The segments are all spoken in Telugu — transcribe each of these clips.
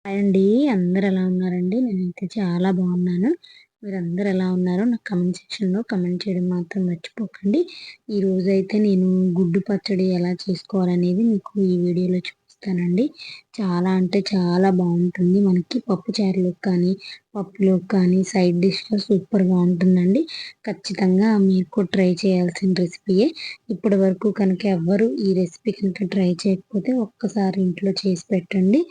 హాయ్ అండి. అందరూ ఎలా ఉన్నారండి? నేనైతే చాలా బాగున్నాను. మీరందరూ ఎలా ఉన్నారో నాకు కామెంట్ సెక్షన్‌లో కామెంట్ చేయడం మాత్రం మర్చిపోకండి. ఈరోజైతే నేను గుడ్డు పచ్చడి ఎలా చేసుకోవాలనేది మీకు ఈ వీడియోలో చూపిస్తానండి. చాలా అంటే చాలా బాగుంటుంది. మనకి పప్పు చారులోకి కానీ, పప్పులోకి కానీ సైడ్ డిష్‌గా సూపర్‌గా ఉంటుందండి. ఖచ్చితంగా మీరు కూడా ట్రై చేయాల్సిన రెసిపీయే. ఇప్పటివరకు కనుక ఎవ్వరు ఈ రెసిపీ కనుక ట్రై చేయకపోతే ఒక్కసారి ఇంట్లో చేసి పెట్టండి.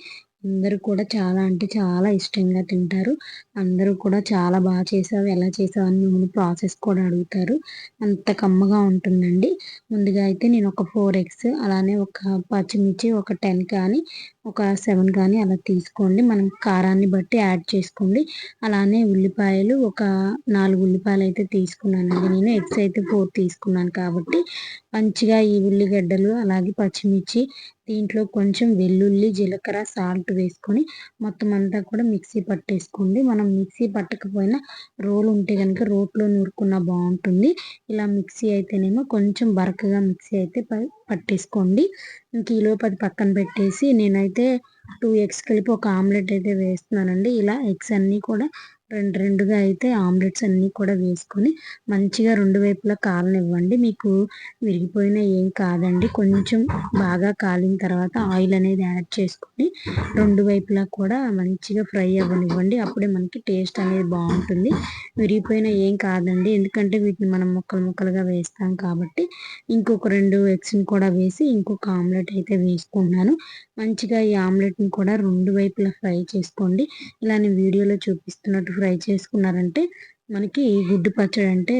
అందరూ కూడా చాలా అంటే చాలా ఇష్టంగా తింటారు. అందరూ కూడా చాలా బాగా చేసావు, ఎలా చేసావు అని మిమ్మల్ని ప్రాసెస్ కూడా అడుగుతారు. అంత కమ్మగా ఉంటుందండి. ముందుగా అయితే నేను ఒక 4 ఎగ్స్ అలానే ఒక పచ్చిమిర్చి ఒక 10 కానీ, ఒక 7 కానీ అలా తీసుకోండి. మనం కారాన్ని బట్టి యాడ్ చేసుకోండి. అలానే ఉల్లిపాయలు ఒక 4 ఉల్లిపాయలు అయితే తీసుకున్నానండి. నేను ఎగ్స్ అయితే 4 తీసుకున్నాను కాబట్టి మంచిగా ఈ ఉల్లిగడ్డలు అలాగే పచ్చిమిర్చి దీంట్లో కొంచెం వెల్లుల్లి, జీలకర్ర, సాల్ట్ వేసుకొని మొత్తం అంతా కూడా మిక్సీ పట్టేసుకోండి. మనం మిక్సీ పట్టకపోయినా రోలు ఉంటే కనుక రోట్లో నూరుకున్నా బాగుంటుంది. ఇలా మిక్సీ అయితేనేమో కొంచెం బరకగా మిక్సీ అయితే పట్టేసుకోండి. ఇంక ఈలోపు అది పక్కన పెట్టేసి నేనైతే 2 ఎగ్స్ కలిపి ఒక ఆమ్లెట్ అయితే వేస్తున్నానండి. ఇలా ఎగ్స్ అన్నీ కూడా రెండుగా అయితే ఆమ్లెట్స్ అన్నీ కూడా వేసుకొని మంచిగా 2 వైపులా కాలనివ్వండి. మీకు విరిగిపోయినా ఏం కాదండి. కొంచెం బాగా కాలిన తర్వాత ఆయిల్ అనేది యాడ్ చేసుకొని 2 వైపులా కూడా మంచిగా ఫ్రై అవ్వనివ్వండి. అప్పుడే మనకి టేస్ట్ అనేది బాగుంటుంది. విరిగిపోయినా ఏం కాదండి. ఎందుకంటే వీటిని మనం ముక్కలు ముక్కలుగా వేస్తాం కాబట్టి. ఇంకొక 2 ఎగ్స్‌ని కూడా వేసి ఇంకొక ఆమ్లెట్ అయితే వేసుకుంటున్నాను. మంచిగా ఈ ఆమ్లెట్‌ని కూడా 2 వైపులా ఫ్రై చేసుకోండి. ఇలా నేను వీడియోలో చూపిస్తున్నట్టు ఫ్రై చేసుకున్నారంటే మనకి గుడ్డు పచ్చడి అంటే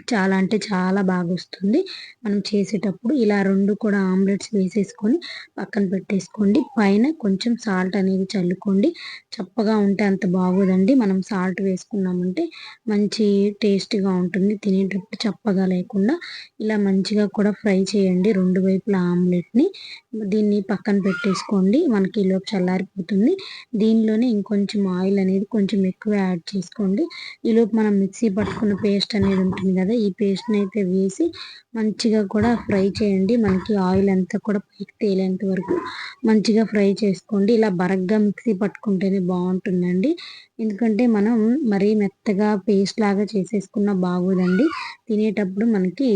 చాలా అంటే చాలా బాగొస్తుంది. మనం చేసేటప్పుడు ఇలా 2 కూడా ఆమ్లెట్స్ వేసేసుకొని పక్కన పెట్టేసుకోండి. పైన కొంచెం సాల్ట్ అనేది చల్లుకోండి. చప్పగా ఉంటే అంత బాగోదండి. మనం సాల్ట్ వేసుకున్నామంటే మంచి టేస్టీగా ఉంటుంది. తినేటప్పుడు చప్పగా లేకుండా ఇలా మంచిగా కూడా ఫ్రై చేయండి 2 వైపులా ఆమ్లెట్‌ని. దీన్ని పక్కన పెట్టేసుకోండి. మనకి ఈలోపు చల్లారిపోతుంది. దీనిలోనే ఇంకొంచెం ఆయిల్ అనేది కొంచెం ఎక్కువ యాడ్ చేసుకోండి. ఈలోపు మనం మిక్సీ పట్టుకున్న పేస్ట్ అనేది ఉంటుంది కదా! ఈ పేస్ట్‌ని అయితే వేసి మంచిగా కూడా ఫ్రై చేయండి. మనకి ఆయిల్ అంతా కూడా పైకి తేలేంత వరకు మంచిగా ఫ్రై చేసుకోండి. ఇలా బరగ్గా మిక్సీ పట్టుకుంటేనే బాగుంటుందండి. ఎందుకంటే మనం మరీ మెత్తగా పేస్ట్ లాగా చేసేసుకున్నా బాగోదండి. తినేటప్పుడు మనకి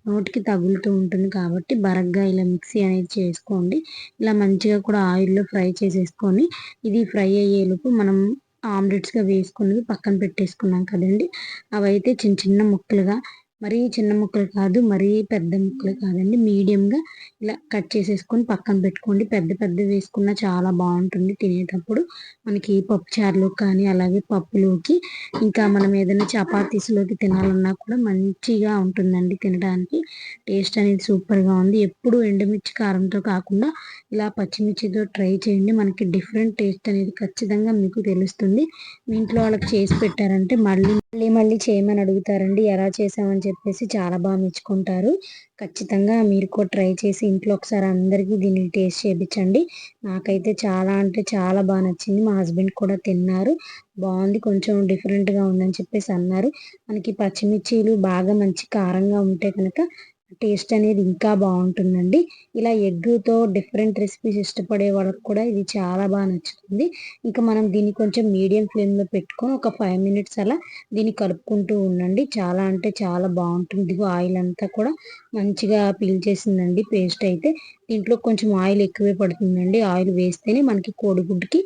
నోటికి తగులుతూ ఉంటుంది కాబట్టి బరగ్గా ఇలా మిక్సీ అనేది చేసుకోండి. ఇలా మంచిగా కూడా ఆయిల్‌లో ఫ్రై చేసేసుకొని ఇది ఫ్రై అయ్యేలోపు మనం ఆమ్లెట్స్‌గా వేసుకున్నవి పక్కన పెట్టేసుకున్నాం కదండీ! అవైతే చిన్న చిన్న ముక్కలుగా మరీ చిన్న ముక్కలు కాదు, మరీ పెద్ద ముక్కలు కాదండి. మీడియంగా ఇలా కట్ చేసేసుకొని పక్కన పెట్టుకోండి. పెద్ద పెద్దవి వేసుకున్నా చాలా బాగుంటుంది తినేటప్పుడు. మనకి పప్పుచారులోకి కానీ, అలాగే పప్పులోకి ఇంకా మనం ఏదైనా చపాతీస్‌లోకి తినాలన్నా కూడా మంచిగా ఉంటుందండి తినడానికి. టేస్ట్ అనేది సూపర్‌గా ఉంది. ఎప్పుడు ఎండుమిర్చి కారంతో కాకుండా ఇలా పచ్చిమిర్చితో ట్రై చేయండి. మనకి డిఫరెంట్ టేస్ట్ అనేది ఖచ్చితంగా మీకు తెలుస్తుంది. మీ ఇంట్లో వాళ్ళకి చేసి పెట్టారంటే మళ్ళీ చేయమని అడుగుతారండి. ఎలా చేసామని చెప్పేసి చాలా బాగా మెచ్చుకుంటారు. ఖచ్చితంగా మీరు కూడా ట్రై చేసి ఇంట్లో ఒకసారి అందరికీ దీన్ని టేస్ట్ చేపించండి. నాకైతే చాలా అంటే చాలా బాగా నచ్చింది. మా హస్బెండ్ కూడా తిన్నారు. బాగుంది. కొంచెం డిఫరెంట్‌గా ఉందని చెప్పేసి అన్నారు. మనకి పచ్చిమిర్చీలు బాగా మంచి కారంగా ఉంటే కనుక టేస్ట్ అనేది ఇంకా బాగుంటుందండి. ఇలా ఎగ్గుతో డిఫరెంట్ రెసిపీస్ ఇష్టపడే వాళ్ళకి కూడా ఇది చాలా బాగా నచ్చుతుంది. ఇంకా మనం దీన్ని కొంచెం మీడియం ఫ్లేమ్‌లో పెట్టుకొని ఒక 5 మినిట్స్ అలా దీన్ని కలుపుకుంటూ ఉండండి. చాలా అంటే చాలా బాగుంటుంది. ఇదిగో ఆయిల్ అంతా కూడా మంచిగా పీల్చేసిందండి పేస్ట్ అయితే. దీంట్లో కొంచెం ఆయిల్ ఎక్కువే పడుతుందండి. ఆయిల్ వేస్తేనే మనకి కోడిగుడ్డుకి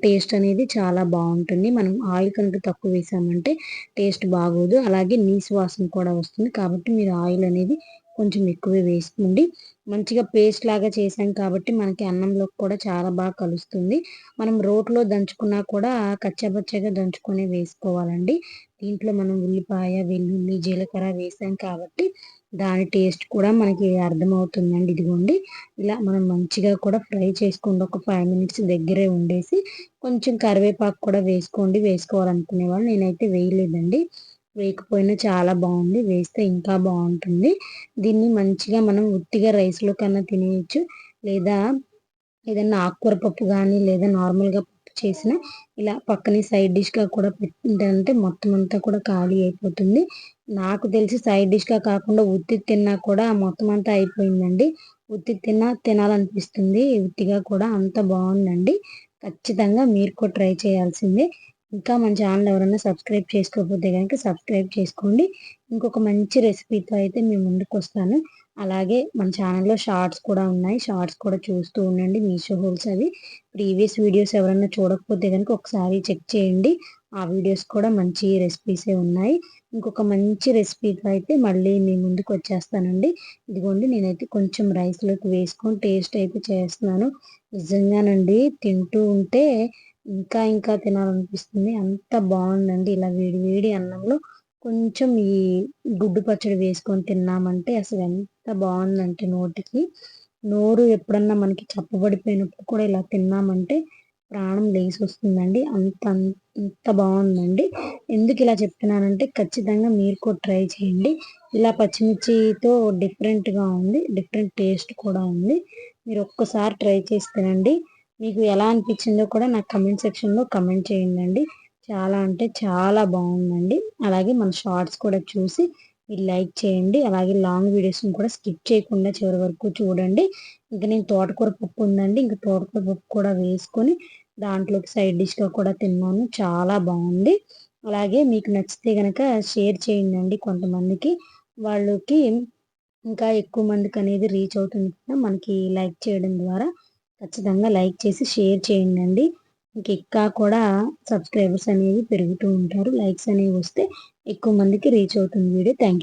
టేస్ట్ అనేది చాలా బాగుంటుంది. మనం ఆయిల్ కనుక తక్కువ వేసామంటే టేస్ట్ బాగోదు. అలాగే నీసు వాసన కూడా వస్తుంది. కాబట్టి మీరు ఆయిల్ అనేది కొంచెం ఎక్కువే వేసుకోండి. మంచిగా పేస్ట్ లాగా చేసాం కాబట్టి మనకి అన్నంలోకి కూడా చాలా బాగా కలుస్తుంది. మనం రోట్లో దంచుకున్నా కూడా కచ్చాపచ్చాగా దంచుకొని వేసుకోవాలండి. దీంట్లో మనం ఉల్లిపాయ, వెల్లుల్లి, జీలకర్ర వేసాం కాబట్టి దాని టేస్ట్ కూడా మనకి అర్థమవుతుందండి. ఇదిగోండి ఇలా మనం మంచిగా కూడా ఫ్రై చేసుకోండి. ఒక 5 మినిట్స్ దగ్గరే ఉండేసి కొంచెం కరివేపాకు కూడా వేసుకోండి. వేసుకోవాలనుకునే వాళ్ళు నేనైతే వేయలేదండి. వేయకపోయినా చాలా బాగుంది. వేస్తే ఇంకా బాగుంటుంది. దీన్ని మంచిగా మనం ఉట్టిగా రైస్‌లో కన్నా తినేయొచ్చు. లేదా ఏదన్నా ఆకుకూర పప్పు గానీ, లేదా నార్మల్‌గా పప్పు చేసినా ఇలా పక్కనే సైడ్ డిష్‌గా కూడా పెట్టుకుంటానంటే మొత్తం అంతా కూడా ఖాళీ అయిపోతుంది. నాకు తెలిసి సైడ్ డిష్‌గా కాకుండా ఉత్తిది తిన్నా కూడా మొత్తం అంతా అయిపోయిందండి. ఉత్తిది తిన్నా తినాలనిపిస్తుంది. ఉత్తిగా కూడా అంత బావుందండి. ఖచ్చితంగా మీరు కూడా ట్రై చేయాల్సిందే. ఇంకా మన ఛానల్ ఎవరైనా సబ్స్క్రైబ్ చేసుకోకపోతే కనుక సబ్స్క్రైబ్ చేసుకోండి. ఇంకొక మంచి రెసిపీతో అయితే మేము ముందుకొస్తాను. అలాగే మన ఛానల్‌లో షార్ట్స్ కూడా ఉన్నాయి. షార్ట్స్ కూడా చూస్తూ ఉండండి. మీషో హోల్స్ అవి. ప్రీవియస్ వీడియోస్ ఎవరైనా చూడకపోతే గనుక ఒకసారి చెక్ చేయండి. ఆ వీడియోస్ కూడా మంచి రెసిపీసే ఉన్నాయి. ఇంకొక మంచి రెసిపీతో అయితే మళ్ళీ మీ ముందుకొచ్చేస్తానండి. ఇదిగోండి నేనైతే కొంచెం రైస్‌లోకి వేసుకొని టేస్ట్ అయితే చేస్తున్నాను. నిజంగానండి తింటూ ఉంటే ఇంకా ఇంకా తినాలనిపిస్తుంది. అంత బావుందండి. ఇలా వేడి వేడి అన్నంలో కొంచెం ఈ గుడ్డు పచ్చడి వేసుకొని తిన్నామంటే అసలు ఎంత బావుందంటే నోటికి. నోరు ఎప్పుడన్నా మనకి చప్పబడిపోయినప్పుడు కూడా ఇలా తిన్నామంటే ప్రాణం లేసొస్తుందండి. అంత బావుందండి. ఎందుకిలా చెప్తున్నానంటే ఖచ్చితంగా మీరు కూడా ట్రై చేయండి. ఇలా పచ్చిమిర్చితో డిఫరెంట్‌గా ఉంది. డిఫరెంట్ టేస్ట్ కూడా ఉంది. మీరు ఒక్కసారి ట్రై చేసి తినండి. మీకు ఎలా అనిపించిందో కూడా నాకు కమెంట్ సెక్షన్‌లో కమెంట్ చేయండండి. చాలా అంటే చాలా బావుందండి. అలాగే మన షార్ట్స్ కూడా చూసి మీరు లైక్ చేయండి. అలాగే లాంగ్ వీడియోస్‌ని కూడా స్కిప్ చేయకుండా చివరి వరకు చూడండి. ఇంక నేను తోటకూర పప్పు ఉందండి. ఇంక తోటకూర పప్పు కూడా వేసుకొని దాంట్లోకి సైడ్ డిష్‌గా కూడా తిన్నాను. చాలా బావుంది. అలాగే మీకు నచ్చితే గనక షేర్ చేయండండి కొంతమందికి. వాళ్ళకి ఇంకా ఎక్కువ మందికనేది రీచ్ అవుతుంది కదా! మనకి లైక్ చేయడం ద్వారా. ఖచ్చితంగా లైక్ చేసి షేర్ చేయండండి. ఇంకా కూడా సబ్స్క్రైబర్స్ అనేవి పెరుగుతూ ఉంటారు. లైక్స్ అనేవి వస్తే ఎక్కువ మందికి రీచ్ అవుతుంది వీడియో. Thank you.